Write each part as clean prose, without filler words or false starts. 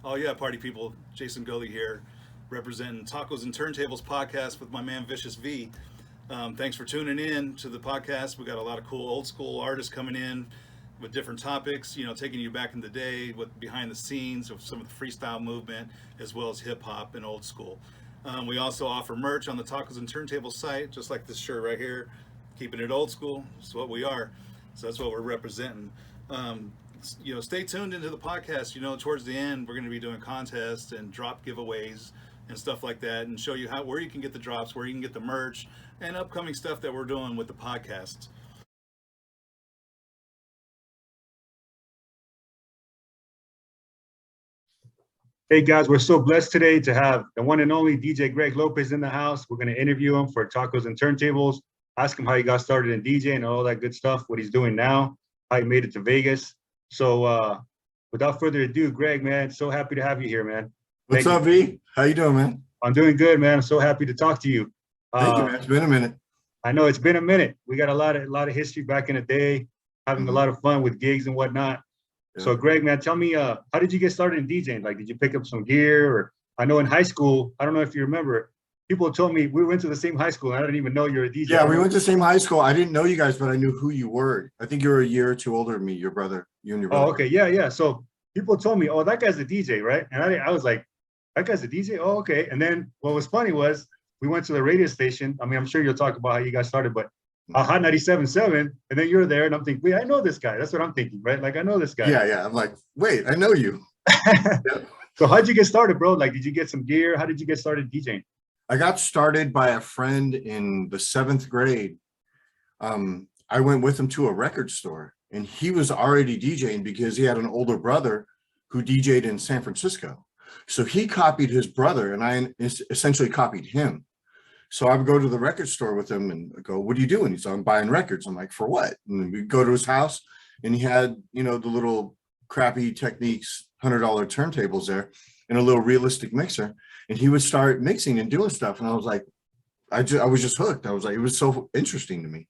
Oh yeah, party people. Jason Gully here, representing Tacos and Turntables podcast with my man Vicious V. Thanks for tuning in to the podcast. We got a lot of cool old school artists coming in with different topics. You know, taking you back in the day with behind the scenes of some of the freestyle movement, as well as hip hop and old school. We also offer merch on the Tacos and Turntables site, just like this shirt right here, keeping it old school. That's what we are. So that's what we're representing. Stay tuned into the podcast. Towards the end, we're going to be doing contests and drop giveaways and stuff like that, and show you where you can get the drops, where you can get the merch, and upcoming stuff that we're doing with the podcast. Hey guys, we're so blessed today to have the one and only DJ Greg Lopez in the house. We're going to interview him for Tacos and Turntables, ask him how he got started in DJ and all that good stuff, what he's doing now, how he made it to Vegas. So without further ado, Greg, man, so happy to have you here, man. What's up, V? How you doing, man? I'm doing good, man. I'm so happy to talk to you. Thank you, man. It's been a minute. I know it's been a minute. We got a lot of history back in the day, having a lot of fun with gigs and whatnot. Yeah. So Greg, man, tell me, how did you get started in DJing? Like, did you pick up some gear? Or I know in high school, I don't know if you remember, people told me we went to the same high school. And I didn't even know you're a DJ. Yeah, we went to the same high school. I didn't know you guys, but I knew who you were. I think you were a year or two older than me, you and your brother. Oh, okay. Yeah. So people told me, oh, that guy's a DJ, right? And I was like, that guy's a DJ? Oh, okay. And then what was funny was we went to the radio station. I mean, I'm sure you'll talk about how you got started, but Hot 97.7, and then you're there, and I'm thinking, wait, I know this guy. That's what I'm thinking, right? Like, I know this guy. Yeah. I'm like, wait, I know you. Yeah. So how'd you get started, bro? Like, did you get some gear? How did you get started DJing? I got started by a friend in the 7th grade. I went with him to a record store, and he was already DJing because he had an older brother who DJ'd in San Francisco. So he copied his brother, and I essentially copied him. So I would go to the record store with him and go, what are you doing? He's like, I'm buying records. I'm like, for what? And then we'd go to his house, and he had, the little crappy Techniques $100 turntables there and a little realistic mixer. And he would start mixing and doing stuff. And I was like, I was just hooked. I was like, it was so interesting to me.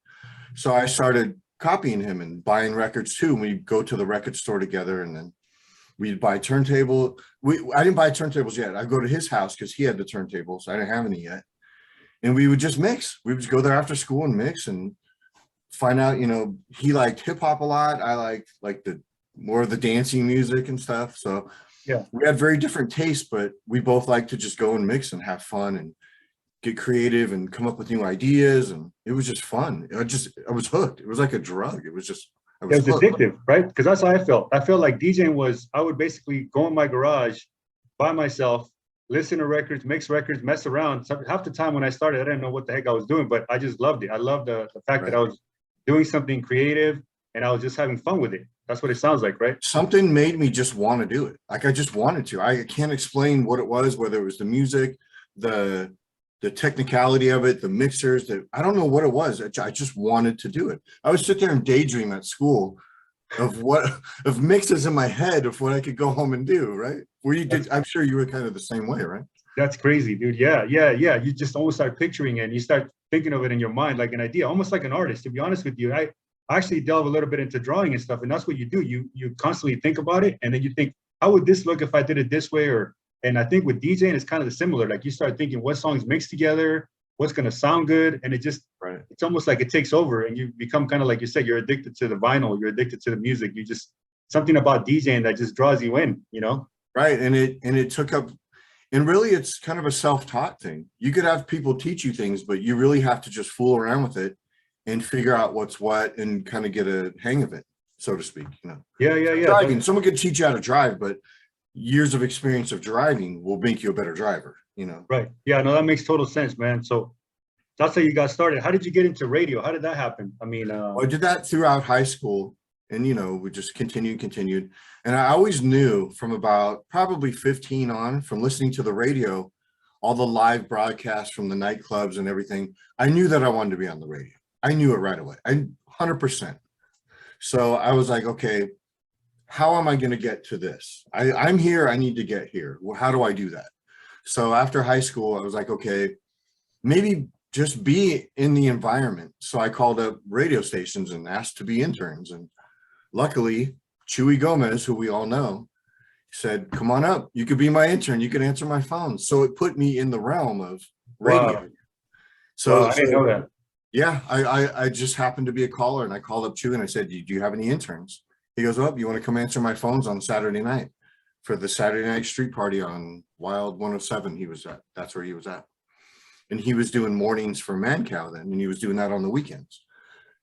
So I started copying him and buying records too. We'd go to the record store together, and then we'd buy turntable. I didn't buy turntables yet. I'd go to his house because he had the turntables. I didn't have any yet. And we would just mix. We would just go there after school and mix and find out, he liked hip hop a lot. I liked the more of the dancing music and stuff. So yeah, we had very different tastes, but we both like to just go and mix and have fun and get creative and come up with new ideas. And it was just fun. I was hooked. It was like a drug. It was addictive, right? Because that's how I felt. I felt like DJing was, I would basically go in my garage by myself, listen to records, mix records, mess around. So half the time when I started, I didn't know what the heck I was doing, but I just loved it. I loved the fact that I was doing something creative and I was just having fun with it. That's what it sounds like, right? Something made me just want to do it. Like, I just wanted to. I can't explain what it was, whether it was the music, the technicality of it, the mixers, I don't know what it was. I just wanted to do it. I would sit there and daydream at school of mixes in my head of what I could go home and do, right? I'm sure you were kind of the same way, right? That's crazy, dude. Yeah. You just almost start picturing it and you start thinking of it in your mind like an idea, almost like an artist. To be honest with you, I actually delve a little bit into drawing and stuff, and that's what you do. You constantly think about it, and then you think, how would this look if I did it this way? And I think with DJing, it's kind of similar. Like, you start thinking what songs mix together, what's going to sound good, and it's almost like it takes over, and you become kind of, like you said, you're addicted to the vinyl, you're addicted to the music. You just, something about DJing that just draws you in, Right. And it took up, and really it's kind of a self-taught thing. You could have people teach you things, but you really have to just fool around with it and figure out what's what and kind of get a hang of it, so to speak. Yeah. Driving, someone could teach you how to drive, but years of experience of driving will make you a better driver, Right. Yeah, no, that makes total sense, man. So that's how you got started. How did you get into radio? How did that happen? I mean, I did that throughout high school, and we just continued. And I always knew from about probably 15 on, from listening to the radio, all the live broadcasts from the nightclubs and everything, I knew that I wanted to be on the radio. I knew it right away. 100%. So I was like, okay, how am I going to get to this? I'm here. I need to get here. Well, how do I do that? So after high school, I was like, okay, maybe just be in the environment. So I called up radio stations and asked to be interns. And luckily, Chuy Gomez, who we all know, said, come on up. You could be my intern. You could answer my phone. So it put me in the realm of radio. Wow. So I didn't know that. Yeah, I just happened to be a caller, and I called up Chuy and I said, do you have any interns? He goes, oh, you want to come answer my phones on Saturday night for the Saturday night street party on Wild 107 he was at. That's where he was at. And he was doing mornings for Mancow then, and he was doing that on the weekends.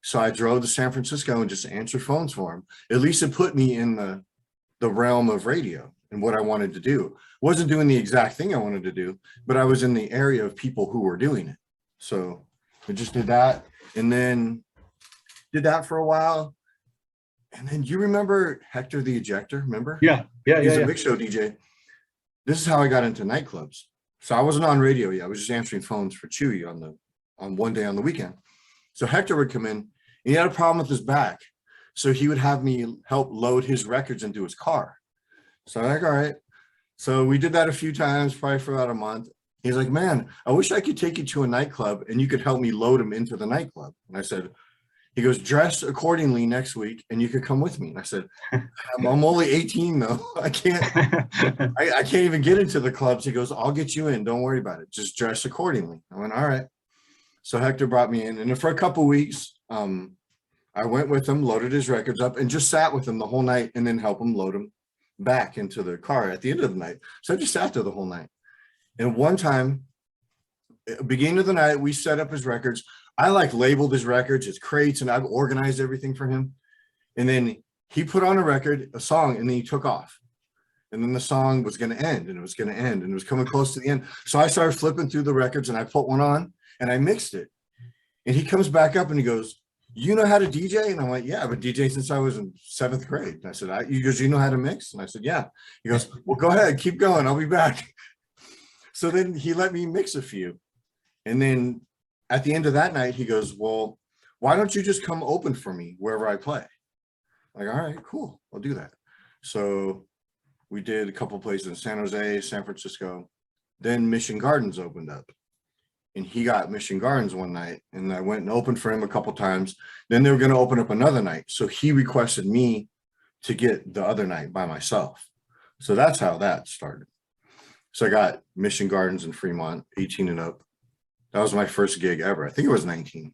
So I drove to San Francisco and just answered phones for him. At least it put me in the realm of radio and what I wanted to do. Wasn't doing the exact thing I wanted to do, but I was in the area of people who were doing it. So I just did that, and then did that for a while. And then you remember Hector The Ejector, remember? Yeah. He's a mix show DJ. This is how I got into nightclubs. So I wasn't on radio yet. I was just answering phones for Chuy on one day on the weekend. So Hector would come in, and he had a problem with his back. So he would have me help load his records into his car. So I'm like, all right. So we did that a few times, probably for about a month. He's like, man, I wish I could take you to a nightclub and you could help me load him into the nightclub. And I said, he goes, dress accordingly next week and you could come with me. And I said, I'm only 18 though. I can't even get into the clubs. He goes, I'll get you in. Don't worry about it. Just dress accordingly. I went, all right. So Hector brought me in, and for a couple of weeks, I went with him, loaded his records up, and just sat with him the whole night, and then help him load them back into the car at the end of the night. So I just sat there the whole night. And one time, beginning of the night, we set up his records. I labeled his records, his crates, and I've organized everything for him. And then he put on a song, and then he took off. And then the song was going to end, and it was going to end, and it was coming close to the end. So I started flipping through the records, and I put one on, and I mixed it. And he comes back up, and he goes, you know how to DJ? And I went, yeah, I've been DJing since I was in 7th grade. And I said, he goes, you know how to mix? And I said, yeah. He goes, well, go ahead, keep going. I'll be back. So then he let me mix a few. And then at the end of that night, he goes, well, why don't you just come open for me wherever I play? I'm like, all right, cool. I'll do that. So we did a couple places in San Jose, San Francisco. Then Mission Gardens opened up. And he got Mission Gardens one night, and I went and opened for him a couple times. Then they were going to open up another night. So he requested me to get the other night by myself. So that's how that started. So I got Mission Gardens in Fremont, 18 and up. That was my first gig ever. I think it was 19.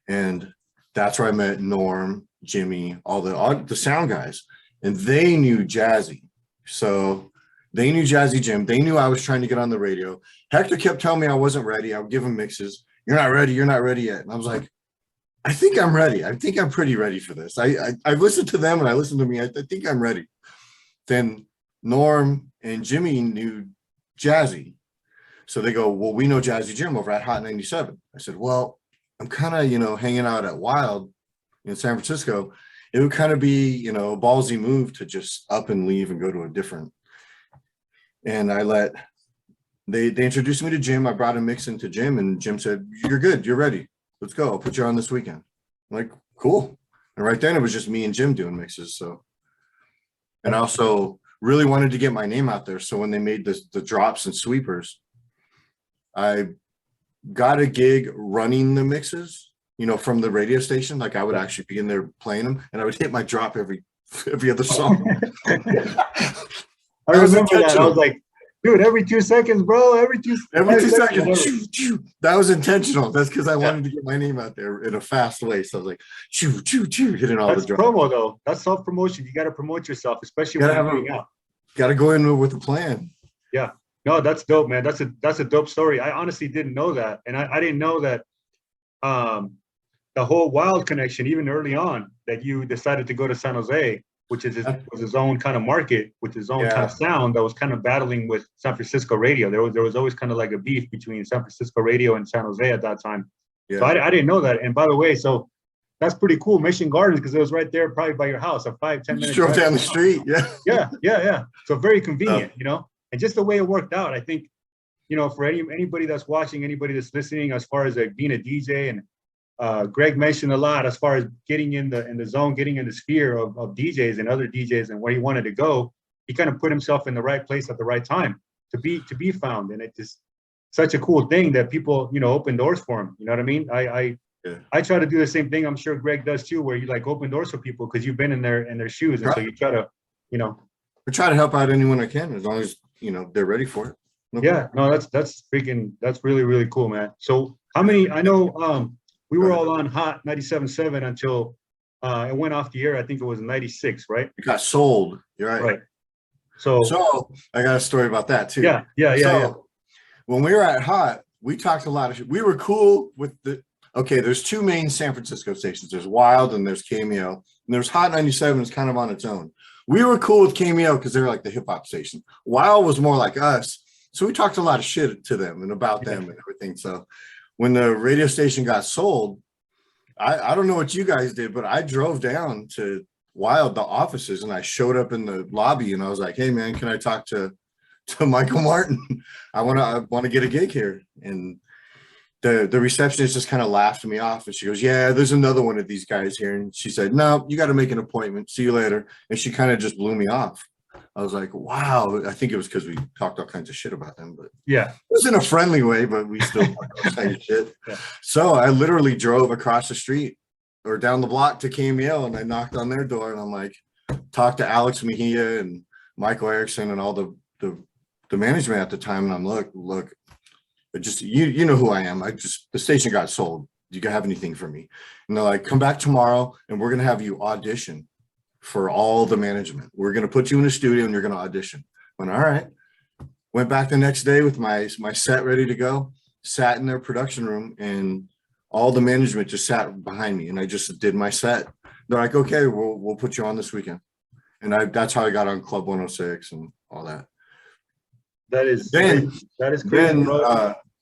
And that's where I met Norm, Jimmy, all the sound guys. And they knew Jazzy. So they knew Jazzy Jim. They knew I was trying to get on the radio. Hector kept telling me I wasn't ready. I would give him mixes. You're not ready. You're not ready yet. And I was like, I think I'm ready. I think I'm pretty ready for this. I've listened to them and I listened to me. I think I'm ready. Then Norm and Jimmy knew Jazzy. So they go, well, we know Jazzy Jim over at Hot 97. I said, well, I'm kind of, hanging out at Wild in San Francisco. It would kind of be, a ballsy move to just up and leave and go to a different. And they introduced me to Jim. I brought a mix into Jim, and Jim said, you're good. You're ready. Let's go. I'll put you on this weekend. I'm like, cool. And right then it was just me and Jim doing mixes. So, and I also really wanted to get my name out there. So when they made the drops and sweepers, I got a gig running the mixes, from the radio station. Like I would actually be in there playing them, and I would hit my drop every other song. I remember that. I was like, dude, every 2 seconds, bro. Every two seconds. That was intentional. That's because I wanted to get my name out there in a fast way. So I was like, hitting all the drums. Promo though. That's self-promotion. You got to promote yourself, especially when you're going out. Got to go in with a plan. Yeah. No, that's dope, man. That's a dope story. I honestly didn't know that, and I didn't know that the whole Wild connection, even early on, that you decided to go to San Jose, which was his own kind of market, with his own kind of sound that was kind of battling with San Francisco radio. There was always kind of like a beef between San Francisco radio and San Jose at that time. Yeah. So I didn't know that. And by the way, so that's pretty cool, Mission Gardens, because it was right there, probably by your house, a 5-10 minute drive down the street. Yeah. So very convenient, and just the way it worked out. I think, for anybody that's watching, anybody that's listening, as far as being a DJ, and Greg mentioned a lot as far as getting in the zone, getting in the sphere of DJs and other DJs and where he wanted to go. He kind of put himself in the right place at the right time to be found. And it's just such a cool thing that people, open doors for him. You know what I mean? I try to do the same thing. I'm sure Greg does too, where you open doors for people because you've been in their shoes. And so you try to, I try to help out anyone I can, as long as, you know, they're ready for it. No Yeah, no, that's really, really cool, man. So how many, I know we were all on Hot 97.7 until it went off the air. I think it was 96, right? It got sold. You're right. Right. So I got a story about that too. Yeah. When we were at Hot, we talked a lot of shit. We were cool with there's two main San Francisco stations. There's Wild and there's KMEL. And there's Hot 97 is kind of on its own. We were cool with KMEL because they were like the hip hop station. Wild was more like us. So we talked a lot of shit to them and about them and everything. So when the radio station got sold, I don't know what you guys did, but I drove down to Wild, the offices, and I showed up in the lobby and I was like, hey man, can I talk to Michael Martin? I want to get a gig here. And the receptionist just kind of laughed me off and she goes, yeah, there's another one of these guys here. And she said, no, you got to make an appointment. See you later. And she kind of just blew me off. I was like, wow. I think it was because we talked all kinds of shit about them, but yeah, it was in a friendly way, but we still talked all kinds of shit. Yeah. So I literally drove across the street or down the block to KMEL and I knocked on their door and I'm like, talked to Alex Mejia and Michael Erickson and all the management at the time. And I'm look, just, you know who I am. The station got sold. Do you have anything for me? And they're like, come back tomorrow and we're going to have you audition for all the management. We're going to put you in a studio and you're going to audition. I went, all right. Went back the next day with my set ready to go, sat in their production room and all the management just sat behind me and I just did my set. They're like, okay, we'll put you on this weekend. And that's how I got on Club 106 and all that. That is crazy.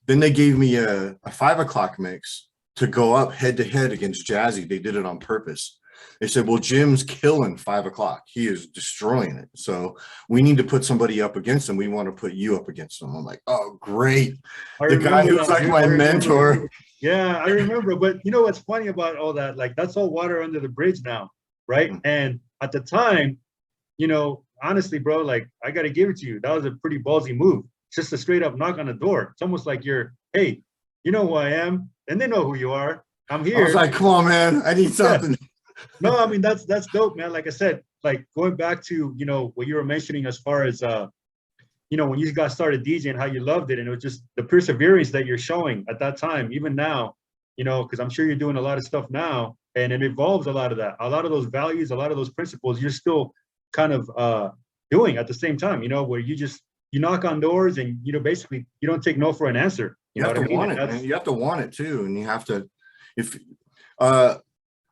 Then they gave me a 5 o'clock mix to go up head to head against Jazzy. They did it on purpose. They said, well, Jim's killing 5 o'clock. He is destroying it. So we need to put somebody up against him. We want to put you up against him. I'm like, oh, great. The guy who's like my mentor. Yeah, I remember. But you know what's funny about all that? Like, that's all water under the bridge now, right? Mm-hmm. And at the time, you know, honestly, bro, like, I got to give it to you. That was a pretty ballsy move. Just a straight up knock on the door. It's almost like hey, you know who I am, and they know who you are. I'm here. I was like, come on, man, I need something. Yeah. No, I mean, that's dope, man. Like I said, like going back to, you know, what you were mentioning as far as, you know, when you got started DJing, how you loved it. And it was just the perseverance that you're showing at that time, even now, you know, because I'm sure you're doing a lot of stuff now and it involves a lot of that, a lot of those values, a lot of those principles you're still kind of doing at the same time, you know, where you knock on doors and, you know, basically you don't take no for an answer. You have to want it, man. You have to want it too. And you have to,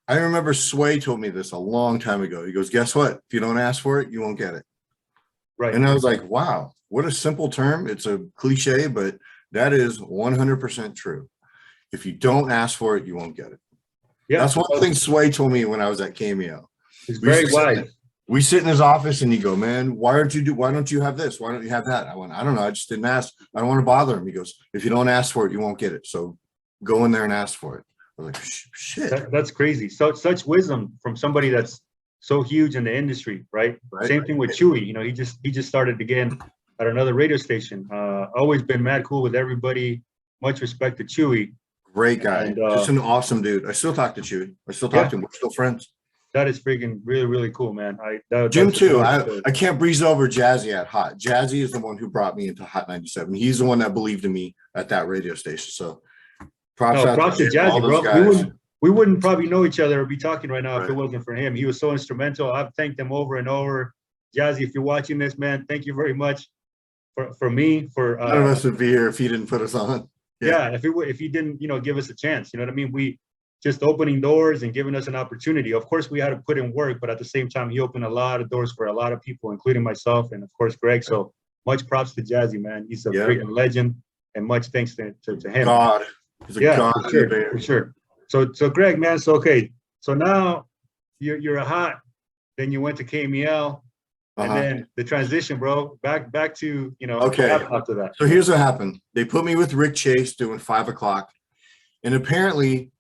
I remember Sway told me this a long time ago. He goes, guess what? If you don't ask for it, you won't get it. Right. And I was like, wow, what a simple term. It's a cliche, but that is 100% true. If you don't ask for it, you won't get it. Yeah. That's one thing Sway told me when I was at KMEL. He's very wise. We sit in his office and he go, man, why don't you have this? Why don't you have that? I went, I don't know. I just didn't ask. I don't want to bother him. He goes, if you don't ask for it, you won't get it. So go in there and ask for it. I was like, shit. That's crazy. Such wisdom from somebody that's so huge in the industry, right? Same thing with Chuy. You know, he just started again at another radio station. Always been mad cool with everybody. Much respect to Chuy. Great guy. And, just an awesome dude. I still talk to Chuy. I still talk to him. We're still friends. That is freaking really, really cool, man. Jim too. I can't breeze over Jazzy at Hot. Jazzy is the one who brought me into Hot 97. He's the one that believed in me at that radio station. So props to Jazzy, bro. We wouldn't probably know each other or be talking right now if it wasn't for him. He was so instrumental. I've thanked him over and over. Jazzy, if you're watching this, man, thank you very much for me. None of us would be here if he didn't put us on. Yeah, if he didn't, you know, give us a chance. You know what I mean? We just opening doors and giving us an opportunity. Of course, we had to put in work, but at the same time, he opened a lot of doors for a lot of people, including myself and of course Greg. So much props to Jazzy, man. He's a freaking legend, and much thanks to him. God, he's a god, for sure. So Greg, man. So now you're a Hot. Then you went to KMEL, and then the transition, bro. Back to, you know. Okay. After that. So here's what happened. They put me with Rick Chase doing 5 o'clock, and apparently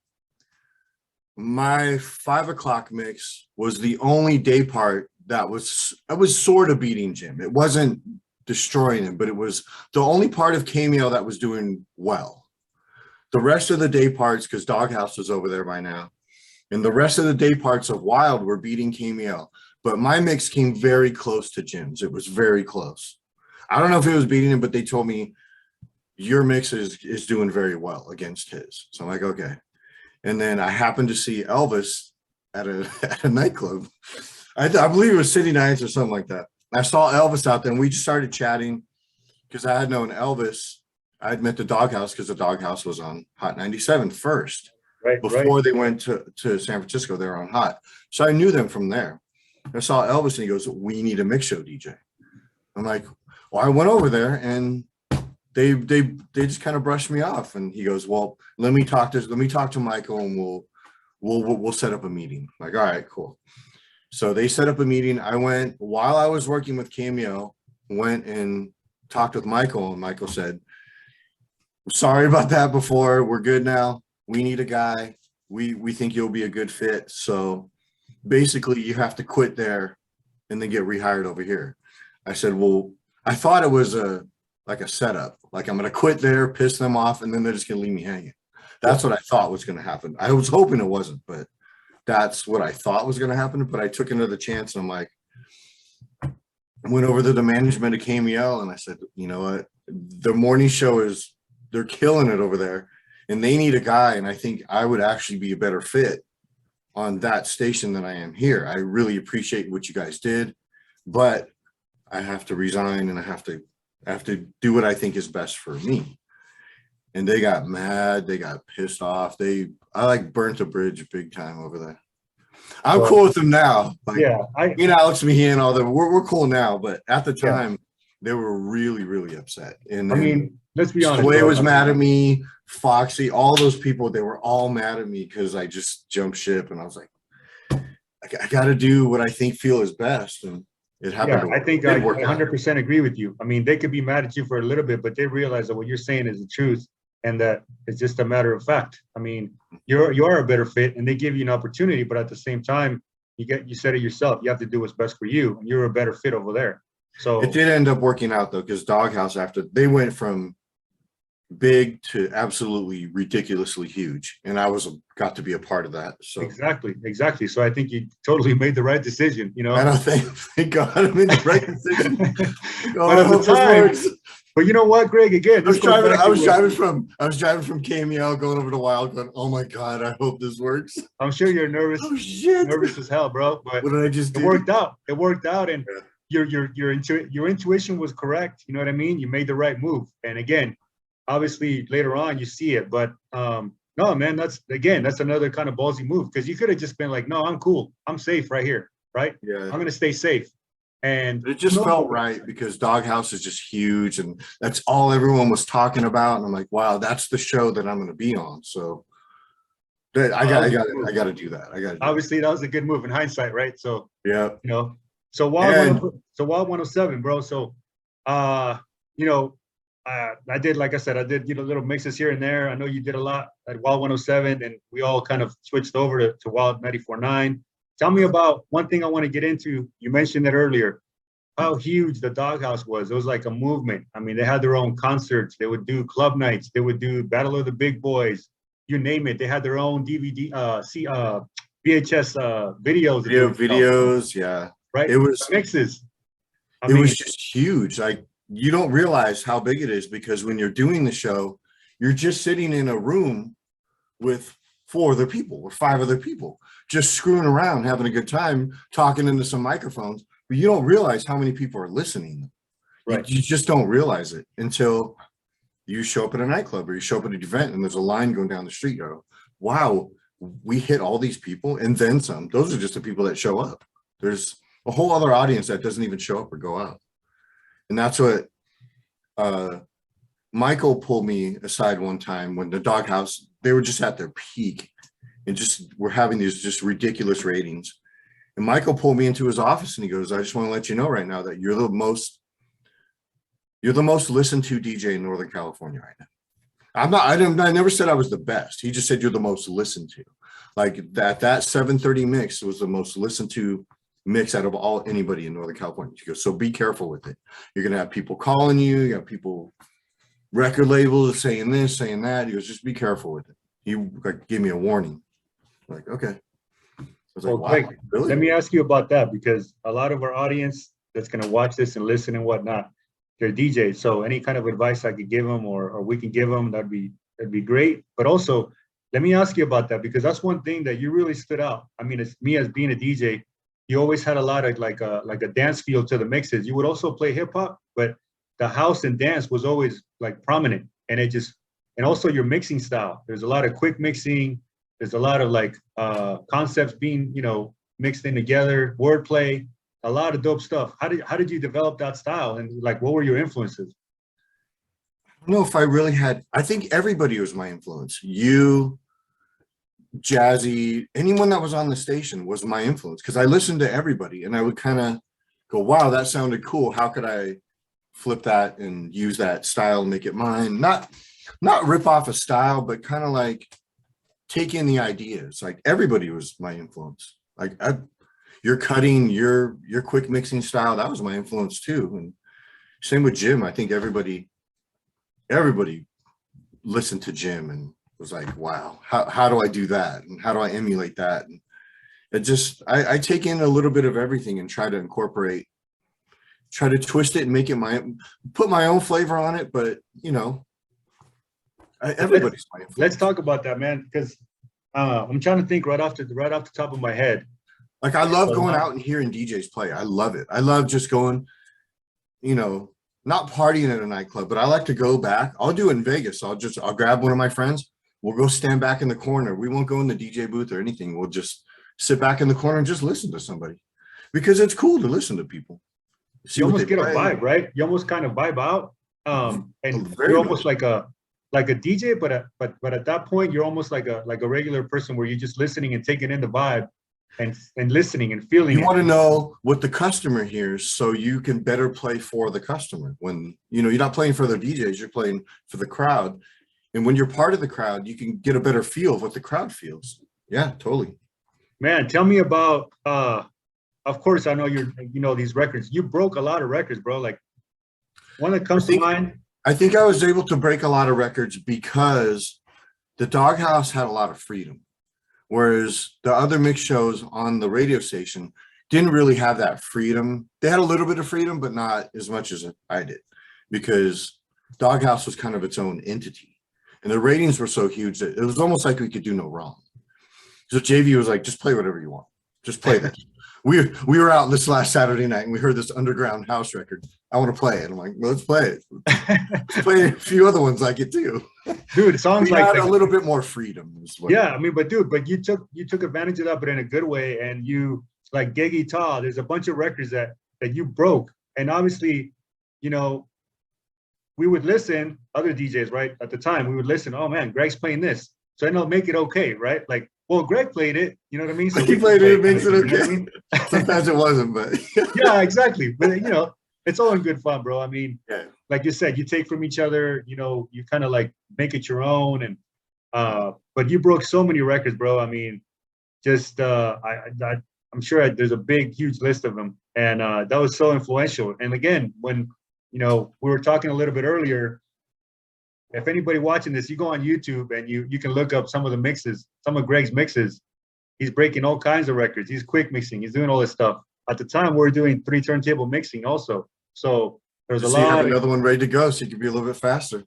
my 5 o'clock mix was the only day part I was sort of beating Jim. It wasn't destroying him, but it was the only part of KMEL that was doing well. The rest of the day parts, because Doghouse was over there by now, and the rest of the day parts of Wild were beating KMEL. but my mix came very close to Jim's. It was very close. I don't know if it was beating him, but they told me your mix is doing very well against his. So I'm like, okay. And then I happened to see Elvis at a nightclub. I believe it was City Nights or something like that. I saw Elvis out there and we just started chatting because I had known Elvis. I had met the Doghouse because the Doghouse was on Hot 97 first. Right. Before they went to San Francisco, they were on Hot. So I knew them from there. I saw Elvis and he goes, "We need a mix show DJ." I'm like, well, I went over there and they just kind of brushed me off. And he goes, "Well, let me talk to Michael and we'll set up a meeting." I'm like, all right, cool. So they set up a meeting. I went while I was working with KMEL, went and talked with Michael, and Michael said, "Sorry about that before. We're good now. We need a guy. We think you'll be a good fit. So basically you have to quit there and then get rehired over here." I said, well, I thought it was like a setup. Like I'm going to quit there, piss them off, and then they're just going to leave me hanging. That's what I thought was going to happen. I was hoping it wasn't, but that's what I thought was going to happen. But I took another chance and I'm like, I went over to the management of KMEL and I said, you know what? The morning show they're killing it over there and they need a guy. And I think I would actually be a better fit on that station than I am here. I really appreciate what you guys did, but I have to resign and I have to do what I think is best for me. And they got mad. They got pissed off. I like burnt a bridge big time over there. I'm cool with them now. Like, yeah. Alex Mejia and all that, we're cool now. But at the time, they were really, really upset. And then, I mean, let's be honest. Sway was mad at me. Foxy, all those people, they were all mad at me because I just jumped ship. And I was like, I got to do what I feel is best. And it happened. Yeah, I think I 100% agree with you. I mean, they could be mad at you for a little bit, but they realize that what you're saying is the truth and that it's just a matter of fact. I mean, you are a better fit and they give you an opportunity, but at the same time, you said it yourself, you have to do what's best for you. And you're a better fit over there. So it did end up working out though, because Doghouse, after they went from big to absolutely ridiculously huge, and I got to be a part of that. So exactly. So I think you totally made the right decision. You know, I don't thank God I made the right decision. But at the time, but you know what, Greg? Again, I was driving from KMEL going over to Wild, going, "Oh my God, I hope this works." I'm sure you're nervous. Oh shit, nervous as hell, bro. But what did I just do? It worked out, and your intuition was correct. You know what I mean? You made the right move, and again. Obviously, later on, you see it, but no, man, that's another kind of ballsy move because you could have just been like, no, I'm cool. I'm safe right here, right? Yeah. I'm going to stay safe. And it just felt right because Doghouse is just huge and that's all everyone was talking about. And I'm like, wow, that's the show that I'm going to be on. So I got to do that. Obviously, that was a good move in hindsight, right? So, yeah, you know, so Wild 107, bro. So, you know, I did, like I said, little mixes here and there. I know you did a lot at Wild 107, and we all kind of switched over to Wild 94.9. Tell me about one thing I want to get into. You mentioned it earlier, how huge the Doghouse was. It was like a movement. I mean, they had their own concerts. They would do club nights. They would do Battle of the Big Boys. You name it. They had their own DVD, VHS videos. Videos, yeah. Right? It was mixes. It was just huge. Like, you don't realize how big it is because when you're doing the show, you're just sitting in a room with 4 other people or 5 other people, just screwing around, having a good time, talking into some microphones, but you don't realize how many people are listening. Right. You just don't realize it until you show up at a nightclub or you show up at an event and there's a line going down the street. You go, wow, we hit all these people and then some. Those are just the people that show up. There's a whole other audience that doesn't even show up or go out. And that's what Michael pulled me aside one time when the Doghouse, they were just at their peak and just were having these just ridiculous ratings. And Michael pulled me into his office and he goes, "I just want to let you know right now that you're the most listened to DJ in Northern California right now." I never said I was the best. He just said you're the most listened to. Like that 730 mix was the most listened to mix out of anybody in Northern California. He goes, so be careful with it. You're going to have people calling you. You got people, record labels saying this, saying that. He goes, just be careful with it. He gave me a warning. I'm like, okay. was like, wow, Greg, really? let me ask you about that, because a lot of our audience that's going to watch this and listen and whatnot, they're DJs. So any kind of advice I could give them or we can give them, that'd be great. But also, let me ask you about that, because that's one thing that you really stood out. I mean, it's me as being a DJ, you always had a lot of like a dance feel to the mixes. You would also play hip hop, but the house and dance was always like prominent, and and also your mixing style. There's a lot of quick mixing. There's a lot of like concepts being, mixed in together, wordplay, a lot of dope stuff. How did you develop that style, and like what were your influences? I don't know if I really had, I think everybody was my influence. You, Jazzy, anyone that was on the station was my influence, because I listened to everybody and I would kind of go, wow, that sounded cool. How could I flip that and use that style and make it mine? Not rip off a style, but kind of like take in the ideas. Like everybody was my influence. Like your cutting, your quick mixing style, that was my influence too. And same with Jim. I think everybody listened to Jim and was like, wow, how do I do that? And how do I emulate that? And it just, I take in a little bit of everything and try to incorporate, try to twist it and make it put my own flavor on it. But, everybody's my influence. Let's talk about that, man, because I'm trying to think right off the top of my head. Like, I love going out and hearing DJs play. I love it. I love just going, not partying at a nightclub, but I like to go back. I'll do it in Vegas. I'll grab one of my friends. We'll go stand back in the corner. We won't go in the DJ booth or anything. We'll just sit back in the corner and just listen to somebody, because it's cool to listen to people. You almost get a vibe, right? You almost kind of vibe out. And you're almost like a DJ, but at that point, you're almost like a regular person where you're just listening and taking in the vibe and listening and feeling. You want to know what the customer hears so you can better play for the customer. When, you're not playing for the DJs, you're playing for the crowd. And when you're part of the crowd, you can get a better feel of what the crowd feels. Yeah, totally. Man, tell me about, of course, I know these records. You broke a lot of records, bro. Like one that comes to mind. I think I was able to break a lot of records because the Doghouse had a lot of freedom, whereas the other mix shows on the radio station didn't really have that freedom. They had a little bit of freedom, but not as much as I did, because Doghouse was kind of its own entity. And the ratings were so huge that it was almost like we could do no wrong. So JV was like, just play whatever you want. Just play this. We were out this last Saturday night and we heard this underground house record. I want to play it. I'm like, well, let's play it. Let's play a few other ones like it too. Dude, it sounds we like had a little bit more freedom. Yeah, I mean, but you took advantage of that, but in a good way. And you, like Geggy Ta, there's a bunch of records that you broke. And obviously, we would listen, other DJs, right? At the time, we would listen, oh man, Greg's playing this. So then it'll make it okay, right? Like, well, Greg played it, you know what I mean? So he played it, it makes it okay. You know I mean? Sometimes it wasn't, but yeah, exactly. But it's all in good fun, bro. I mean, yeah. Like you said, you take from each other, you kind of like make it your own. And but you broke so many records, bro. I mean, just I'm sure there's a big, huge list of them. And that was so influential. And again, when we were talking a little bit earlier, if anybody watching this, you go on YouTube and you can look up some of the mixes, some of Greg's mixes. He's breaking all kinds of records. He's quick mixing. He's doing all this stuff. At the time, we were doing 3 turntable mixing also. So there's a lot. You have another one ready to go, so you can be a little bit faster.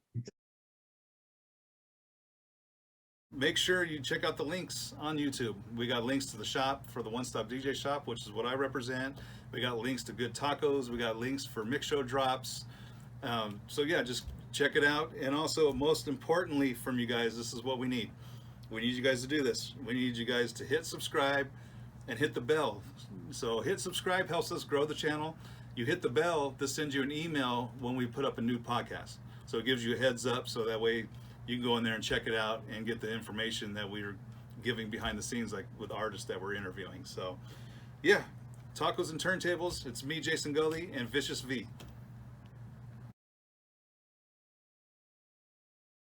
Make sure you check out the links on YouTube. We got links to the shop for the One Stop DJ shop, which is what I represent. We got links to good tacos. We got links for mix show drops. So yeah, just check it out. And also, most importantly from you guys, this is what we need. We need you guys to do this. We need you guys to hit subscribe and hit the bell. So hit subscribe helps us grow the channel. You hit the bell, this sends you an email when we put up a new podcast. So it gives you a heads up, so that way you can go in there and check it out and get the information that we're giving behind the scenes, like with artists that we're interviewing. So yeah, tacos and turntables. It's me, Jason Gully, and Vicious V.